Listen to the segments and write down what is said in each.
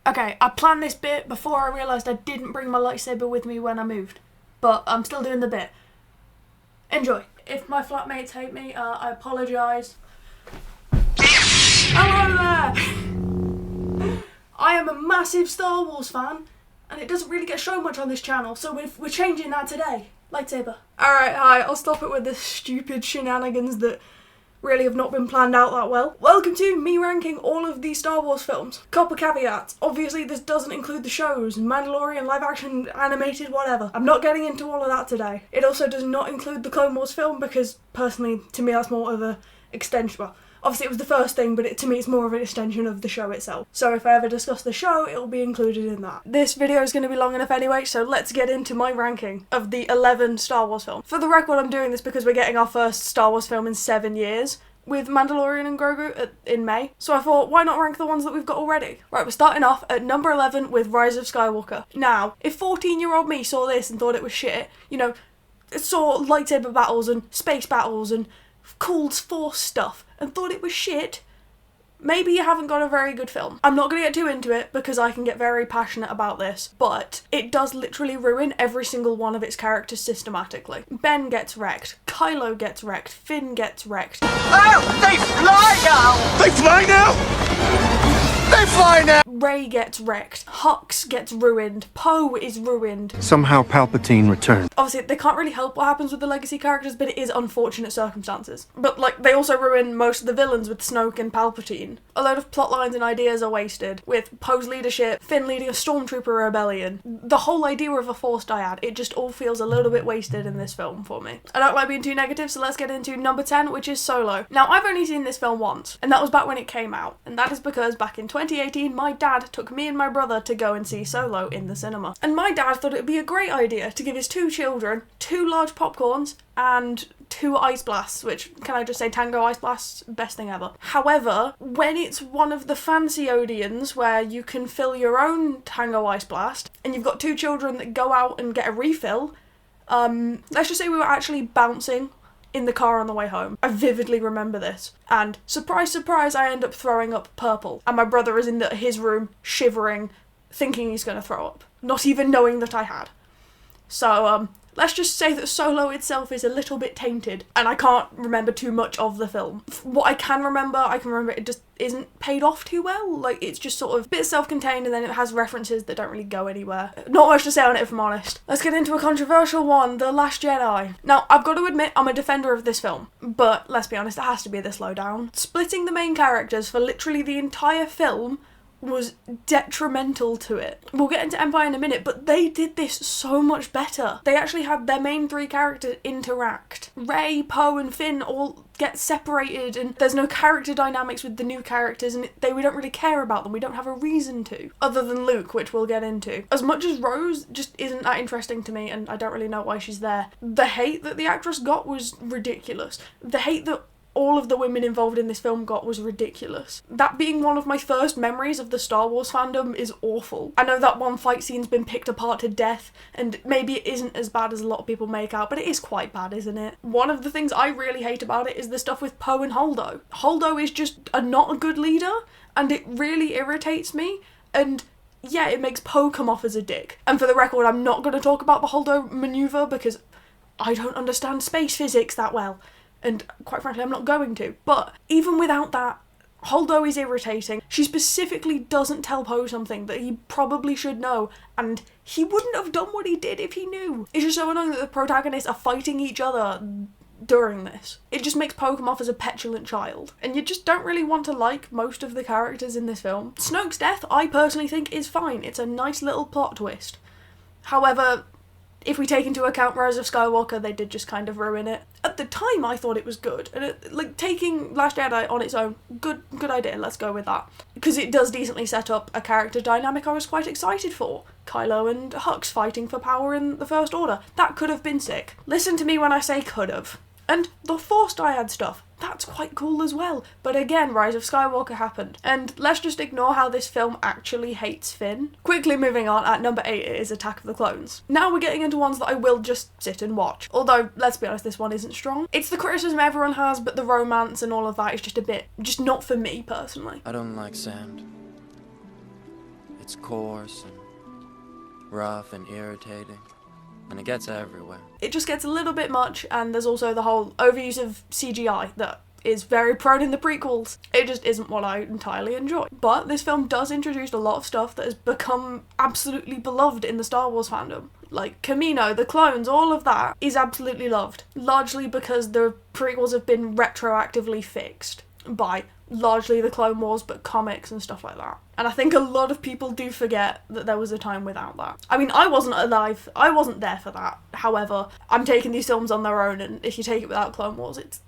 Okay, I planned this bit before I realised I didn't bring my lightsaber with me when I moved. But I'm still doing the bit. Enjoy. If my flatmates hate me, I apologise. Hello there! I am a massive Star Wars fan, and it doesn't really get shown much on this channel, so we're changing that today. Lightsaber. Alright, hi, I'll stop it with the stupid shenanigans that really have not been planned out that well. Welcome to me ranking all of the Star Wars films. Couple caveats. Obviously this doesn't include the shows, Mandolorian, live action, animated, whatever. I'm not getting into all of that today. It also does not include the Clone Wars film because, personally, to me that's more of a extension. Well, obviously it was the first thing, but to me it's more of an extension of the show itself. So if I ever discuss the show, it'll be included in that. This video is going to be long enough anyway, so let's get into my ranking of the 11 Star Wars films. For the record, I'm doing this because we're getting our first Star Wars film in 7 years, with Mandalorian and Grogu in May. So I thought, why not rank the ones that we've got already? Right, we're starting off at number 11 with Rise of Skywalker. Now, if 14-year-old me saw this and thought it was shit, you know, saw lightsaber battles and space battles and cool Force stuff and thought it was shit, maybe you haven't got a very good film. I'm not going to get too into it because I can get very passionate about this, but it does literally ruin every single one of its characters systematically. Ben gets wrecked, Kylo gets wrecked, Finn gets wrecked. Oh, they fly now! They fly now? They fly now! Rey gets wrecked, Hux gets ruined, Poe is ruined. Somehow Palpatine returned. Obviously, they can't really help what happens with the legacy characters, but it is unfortunate circumstances. But, like, they also ruin most of the villains with Snoke and Palpatine. A load of plot lines and ideas are wasted, with Poe's leadership, Finn leading a stormtrooper rebellion. The whole idea of a Force dyad, it just all feels a little bit wasted in this film for me. I don't like being too negative, so let's get into number 10, which is Solo. Now, I've only seen this film once, and that was back when it came out. And that is because back in 2018, my dad took me and my brother to go and see Solo in the cinema. And my dad thought it would be a great idea to give his two children 2 large popcorns and 2 ice blasts, which, can I just say, Tango ice blasts, best thing ever. However, when it's one of the fancy Odeons where you can fill your own Tango ice blast, and you've got 2 children that go out and get a refill, let's just say we were actually bouncing in the car on the way home. I vividly remember this. And surprise, surprise, I end up throwing up purple. And my brother is in his room, shivering, thinking he's going to throw up. Not even knowing that I had. So, let's just say that Solo itself is a little bit tainted, and I can't remember too much of the film. What I can remember it just isn't paid off too well. Like, it's just sort of a bit self-contained, and then it has references that don't really go anywhere. Not much to say on it, if I'm honest. Let's get into a controversial one, The Last Jedi. Now, I've got to admit, I'm a defender of this film, but let's be honest, it has to be this low down. Splitting the main characters for literally the entire film was detrimental to it. We'll get into Empire in a minute, but they did this so much better. They actually had their main 3 characters interact. Rey, Poe and Finn all get separated, and there's no character dynamics with the new characters, and we don't really care about them. We don't have a reason to, other than Luke, which we'll get into. As much as Rose just isn't that interesting to me, and I don't really know why she's there, the hate that the actress got was ridiculous. The hate that all of the women involved in this film got was ridiculous. That being one of my first memories of the Star Wars fandom is awful. I know that one fight scene's been picked apart to death, and maybe it isn't as bad as a lot of people make out, but it is quite bad, isn't it? One of the things I really hate about it is the stuff with Poe and Holdo. Holdo is just not a good leader, and it really irritates me, and yeah, it makes Poe come off as a dick. And for the record, I'm not going to talk about the Holdo maneuver because I don't understand space physics that well. And quite frankly, I'm not going to. But even without that, Holdo is irritating. She specifically doesn't tell Poe something that he probably should know, and he wouldn't have done what he did if he knew. It's just so annoying that the protagonists are fighting each other during this. It just makes Poe come off as a petulant child. And you just don't really want to like most of the characters in this film. Snoke's death, I personally think, is fine. It's a nice little plot twist. However, if we take into account Rise of Skywalker, they did just kind of ruin it. At the time, I thought it was good. And taking Last Jedi on its own, good idea, let's go with that. Because it does decently set up a character dynamic I was quite excited for. Kylo and Hux fighting for power in the First Order. That could have been sick. Listen to me when I say could have. And the Force dyad stuff, that's quite cool as well. But again, Rise of Skywalker happened. And let's just ignore how this film actually hates Finn. Quickly moving on, at number 8 is Attack of the Clones. Now we're getting into ones that I will just sit and watch. Although, let's be honest, this one isn't strong. It's the criticism everyone has, but the romance and all of that is just not for me, personally. I don't like sand. It's coarse and rough and irritating, and it gets everywhere. It just gets a little bit much, and there's also the whole overuse of CGI that is very prone in the prequels. It just isn't what I entirely enjoy. But this film does introduce a lot of stuff that has become absolutely beloved in the Star Wars fandom. Like Camino, the clones, all of that is absolutely loved. Largely because the prequels have been retroactively fixed by largely the Clone Wars, but comics and stuff like that. And I think a lot of people do forget that there was a time without that. I mean, I wasn't alive, I wasn't there for that. However, I'm taking these films on their own, and if you take it without Clone Wars, it's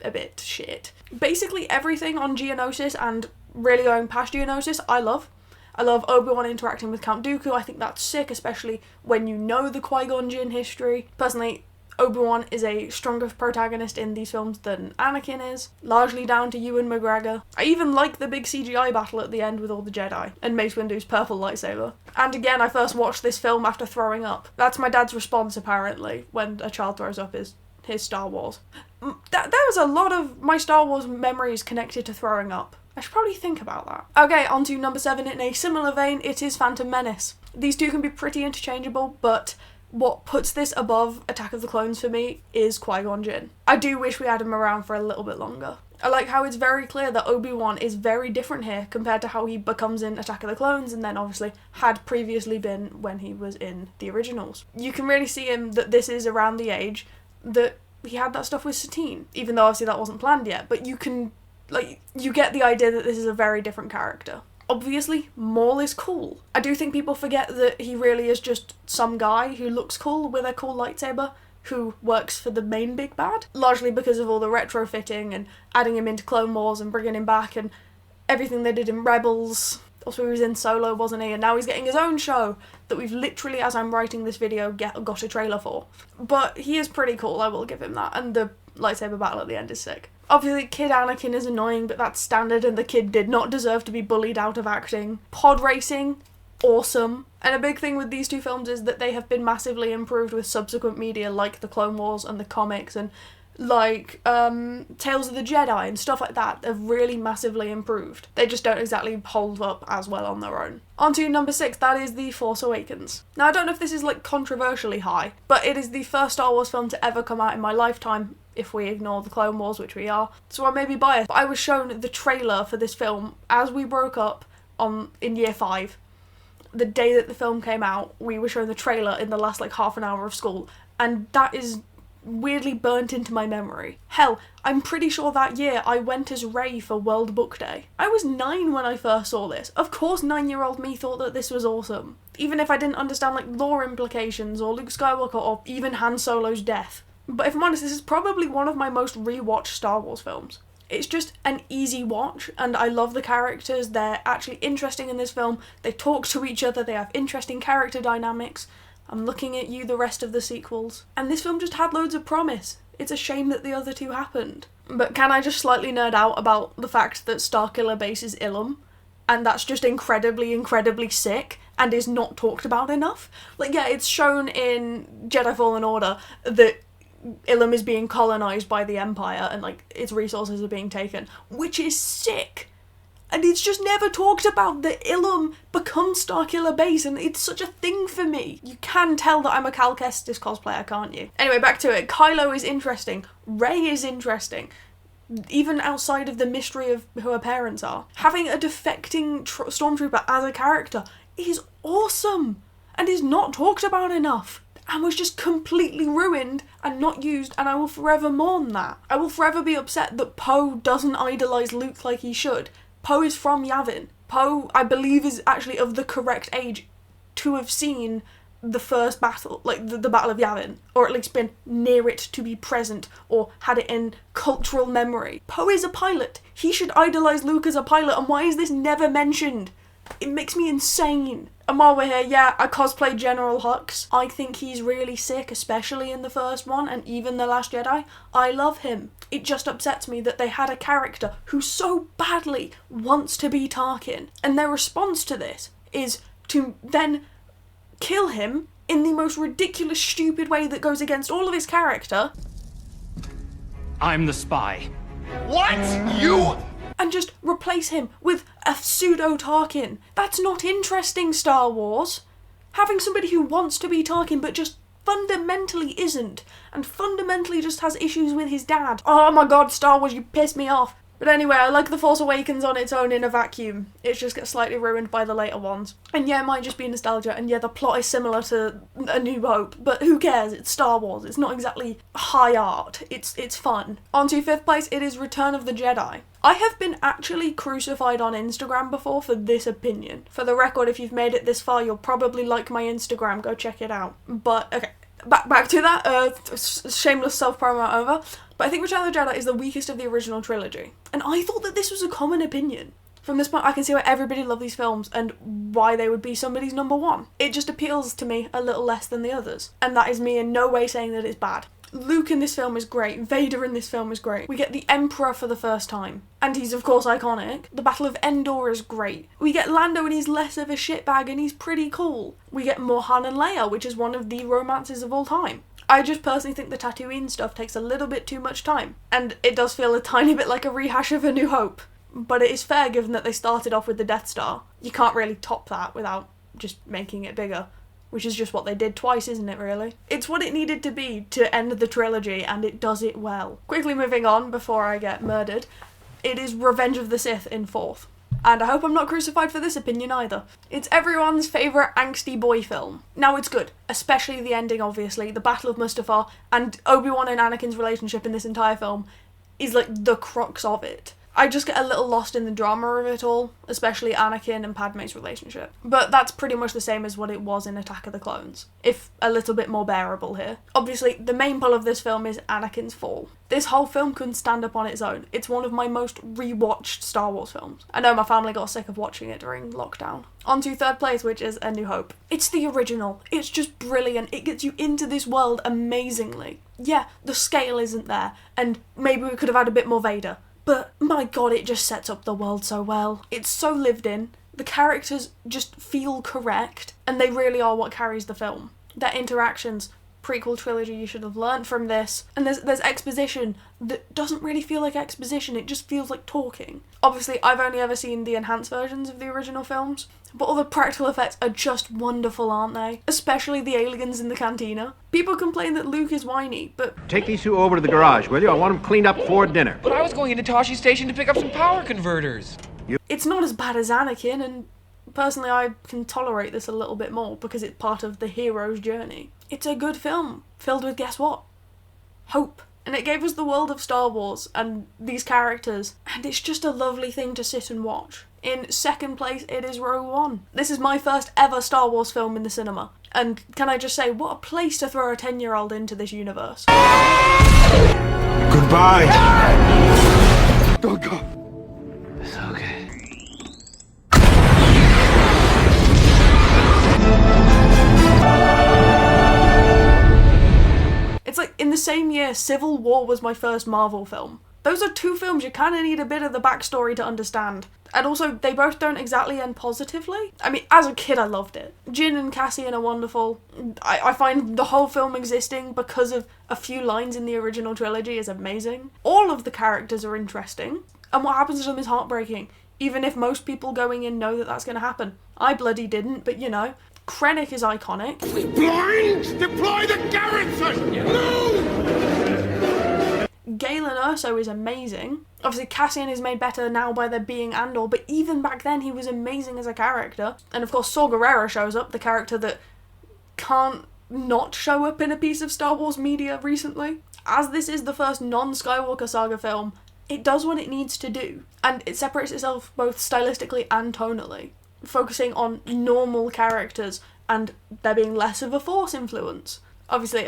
a bit shit. Basically everything on Geonosis and really going past Geonosis, I love. I love Obi-Wan interacting with Count Dooku. I think that's sick, especially when you know the Qui-Gon Jinn history. Personally, Obi-Wan is a stronger protagonist in these films than Anakin is, largely down to Ewan McGregor. I even like the big CGI battle at the end with all the Jedi, and Mace Windu's purple lightsaber. And again, I first watched this film after throwing up. That's my dad's response, apparently, when a child throws up, is his Star Wars. There was a lot of my Star Wars memories connected to throwing up. I should probably think about that. Okay, on to number 7 in a similar vein, it is Phantom Menace. These two can be pretty interchangeable, but what puts this above Attack of the Clones for me is Qui-Gon Jinn. I do wish we had him around for a little bit longer. I like how it's very clear that Obi-Wan is very different here compared to how he becomes in Attack of the Clones and then obviously had previously been when he was in the originals. You can really see him that this is around the age that he had that stuff with Satine, even though obviously that wasn't planned yet, but you get the idea that this is a very different character. Obviously, Maul is cool. I do think people forget that he really is just some guy who looks cool with a cool lightsaber who works for the main big bad, largely because of all the retrofitting and adding him into Clone Wars and bringing him back and everything they did in Rebels. Also, he was in Solo, wasn't he? And now he's getting his own show that we've literally, as I'm writing this video, got a trailer for. But he is pretty cool, I will give him that. And the lightsaber battle at the end is sick. Obviously, Kid Anakin is annoying, but that's standard, and the kid did not deserve to be bullied out of acting. Pod racing, awesome. And a big thing with these two films is that they have been massively improved with subsequent media like the Clone Wars and the comics and like Tales of the Jedi and stuff like that have really massively improved. They just don't exactly hold up as well on their own. On to number 6, that is The Force Awakens. Now, I don't know if this is like controversially high, but it is the first Star Wars film to ever come out in my lifetime, if we ignore the Clone Wars, which we are, so I may be biased. But I was shown the trailer for this film as we broke up in year 5. The day that the film came out, we were shown the trailer in the last like half an hour of school, and that is weirdly burnt into my memory. Hell, I'm pretty sure that year I went as Rey for World Book Day. I was 9 when I first saw this. Of course 9-year-old me thought that this was awesome. Even if I didn't understand like lore implications or Luke Skywalker or even Han Solo's death. But if I'm honest, this is probably one of my most rewatched Star Wars films. It's just an easy watch, and I love the characters. They're actually interesting in this film. They talk to each other, they have interesting character dynamics. I'm looking at you, the rest of the sequels. And this film just had loads of promise. It's a shame that the other two happened. But can I just slightly nerd out about the fact that Starkiller Base is Ilum? And that's just incredibly, incredibly sick and is not talked about enough. Like, yeah, it's shown in Jedi Fallen Order that Ilum is being colonised by the Empire and, like, its resources are being taken, which is sick. And it's just never talked about that Ilum becomes Starkiller Base, and it's such a thing for me. You can tell that I'm a Cal Kestis cosplayer, can't you? Anyway, back to it. Kylo is interesting. Rey is interesting. Even outside of the mystery of who her parents are. Having a defecting stormtrooper as a character is awesome, and is not talked about enough. And was just completely ruined and not used, and I will forever mourn that. I will forever be upset that Poe doesn't idolise Luke like he should. Poe is from Yavin. Poe, I believe, is actually of the correct age to have seen the first battle, like the Battle of Yavin, or at least been near it to be present, or had it in cultural memory. Poe is a pilot. He should idolise Luke as a pilot, and why is this never mentioned? It makes me insane. And while we're here, yeah, I cosplay General Hux. I think he's really sick, especially in the first one, and even The Last Jedi. I love him. It just upsets me that they had a character who so badly wants to be Tarkin, and their response to this is to then kill him in the most ridiculous, stupid way that goes against all of his character. I'm the spy. What? You? and just replace him with a pseudo Tarkin. That's not interesting, Star Wars. Having somebody who wants to be Tarkin but just fundamentally isn't, and fundamentally just has issues with his dad. Oh my god, Star Wars, you piss me off. But anyway, I like The Force Awakens on its own in a vacuum. It just gets slightly ruined by the later ones. And yeah, it might just be nostalgia, and yeah, the plot is similar to A New Hope, but who cares? It's Star Wars. It's not exactly high art. It's fun. On to 5th place, it is Return of the Jedi. I have been actually crucified on Instagram before for this opinion. For the record, if you've made it this far, you'll probably like my Instagram. Go check it out. But, okay. Back to that, shameless self-promo over. But I think Return of the Jedi is the weakest of the original trilogy. And I thought that this was a common opinion. From this point, I can see why everybody loved these films and why they would be somebody's number one. It just appeals to me a little less than the others. And that is me in no way saying that it's bad. Luke in this film is great. Vader in this film is great. We get the Emperor for the first time. And he's, of course, iconic. The Battle of Endor is great. We get Lando and he's less of a shitbag and he's pretty cool. We get more Han and Leia, which is one of the romances of all time. I just personally think the Tatooine stuff takes a little bit too much time. And it does feel a tiny bit like a rehash of A New Hope. But it is fair given that they started off with the Death Star. You can't really top that without just making it bigger. Which is just what they did twice, isn't it, really? It's what it needed to be to end the trilogy, and it does it well. Quickly moving on, before I get murdered, it is Revenge of the Sith in 4th. And I hope I'm not crucified for this opinion either. It's everyone's favourite angsty boy film. Now, it's good. Especially the ending, obviously. The Battle of Mustafar, and Obi-Wan and Anakin's relationship in this entire film is, like, the crux of it. I just get a little lost in the drama of it all, especially Anakin and Padme's relationship. But that's pretty much the same as what it was in Attack of the Clones, if a little bit more bearable here. Obviously, the main pull of this film is Anakin's fall. This whole film couldn't stand up on its own. It's one of my most rewatched Star Wars films. I know my family got sick of watching it during lockdown. On to 3rd place, which is A New Hope. It's the original. It's just brilliant. It gets you into this world amazingly. Yeah, the scale isn't there, and maybe we could have had a bit more Vader. But my god, it just sets up the world so well. It's so lived in, the characters just feel correct, and they really are what carries the film. Their interactions, prequel trilogy, you should have learnt from this. And there's exposition that doesn't really feel like exposition, it just feels like talking. Obviously, I've only ever seen the enhanced versions of the original films, but all the practical effects are just wonderful, aren't they? Especially the aliens in the cantina. People complain that Luke is whiny, but... Take these two over to the garage, will you? I want them cleaned up before dinner. But I was going into Toshi Station to pick up some power converters. It's not as bad as Anakin, and personally I can tolerate this a little bit more because it's part of the hero's journey. It's a good film, filled with, guess what? Hope. And it gave us the world of Star Wars and these characters, and it's just a lovely thing to sit and watch. In 2nd place, it is Rogue One. This is my first ever Star Wars film in the cinema. And can I just say, what a place to throw a 10-year-old into this universe. Goodbye. Don't go. It's okay. It's like, in the same year, Civil War was my first Marvel film. Those are two films you kind of need a bit of the backstory to understand. And also, they both don't exactly end positively. I mean, as a kid, I loved it. Jin and Cassian are wonderful. I find the whole film existing because of a few lines in the original trilogy is amazing. All of the characters are interesting. And what happens to them is heartbreaking. Even if most people going in know that that's going to happen. I bloody didn't, but you know. Krennic is iconic. Blind! Deploy the garrison! No! Galen Erso is amazing. Obviously, Cassian is made better now by there being Andor, but even back then he was amazing as a character. And of course, Saw Gerrera shows up, the character that can't not show up in a piece of Star Wars media recently. As this is the first non-Skywalker saga film, it does what it needs to do. And it separates itself both stylistically and tonally, focusing on normal characters and there being less of a Force influence. Obviously,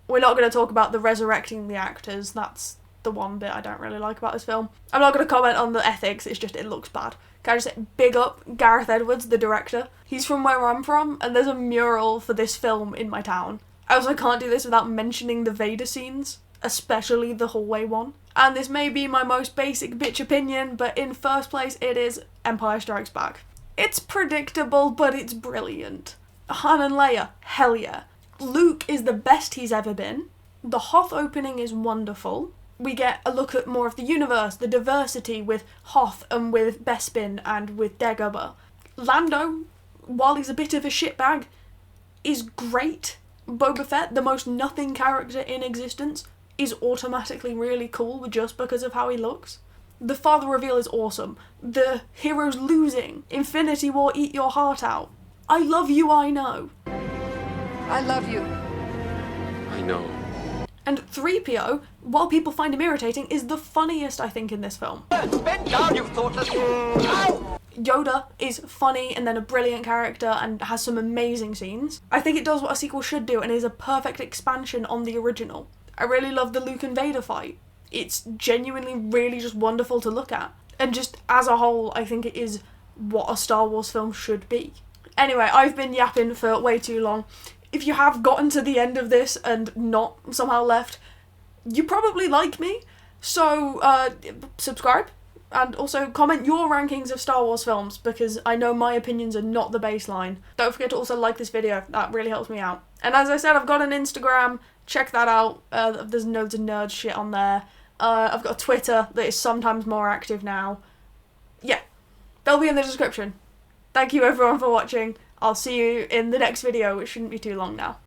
we're not going to talk about the resurrecting the actors. That's the one bit I don't really like about this film. I'm not going to comment on the ethics, it's just it looks bad. Can I just say, big up Gareth Edwards, the director. He's from where I'm from, and there's a mural for this film in my town. I also can't do this without mentioning the Vader scenes, especially the hallway one. And this may be my most basic bitch opinion, but in 1st place it is Empire Strikes Back. It's predictable, but it's brilliant. Han and Leia, hell yeah. Luke is the best he's ever been. The Hoth opening is wonderful. We get a look at more of the universe, the diversity with Hoth and with Bespin and with Dagobah. Lando, while he's a bit of a shitbag, is great. Boba Fett, the most nothing character in existence, is automatically really cool just because of how he looks. The father reveal is awesome. The heroes losing. Infinity War, eat your heart out. I love you, I know. I love you. I know. And 3PO, while people find him irritating, is the funniest, I think, in this film. Bend down, you thoughtless... Ow! Yoda is funny and then a brilliant character and has some amazing scenes. I think it does what a sequel should do and is a perfect expansion on the original. I really love the Luke and Vader fight. It's genuinely really just wonderful to look at. And just as a whole, I think it is what a Star Wars film should be. Anyway, I've been yapping for way too long. If you have gotten to the end of this and not somehow left, you probably like me. So, subscribe. And also comment your rankings of Star Wars films, because I know my opinions are not the baseline. Don't forget to also like this video, that really helps me out. And as I said, I've got an Instagram, check that out, there's loads of nerd shit on there. I've got a Twitter that is sometimes more active now. Yeah, they'll be in the description. Thank you everyone for watching, I'll see you in the next video, which shouldn't be too long now.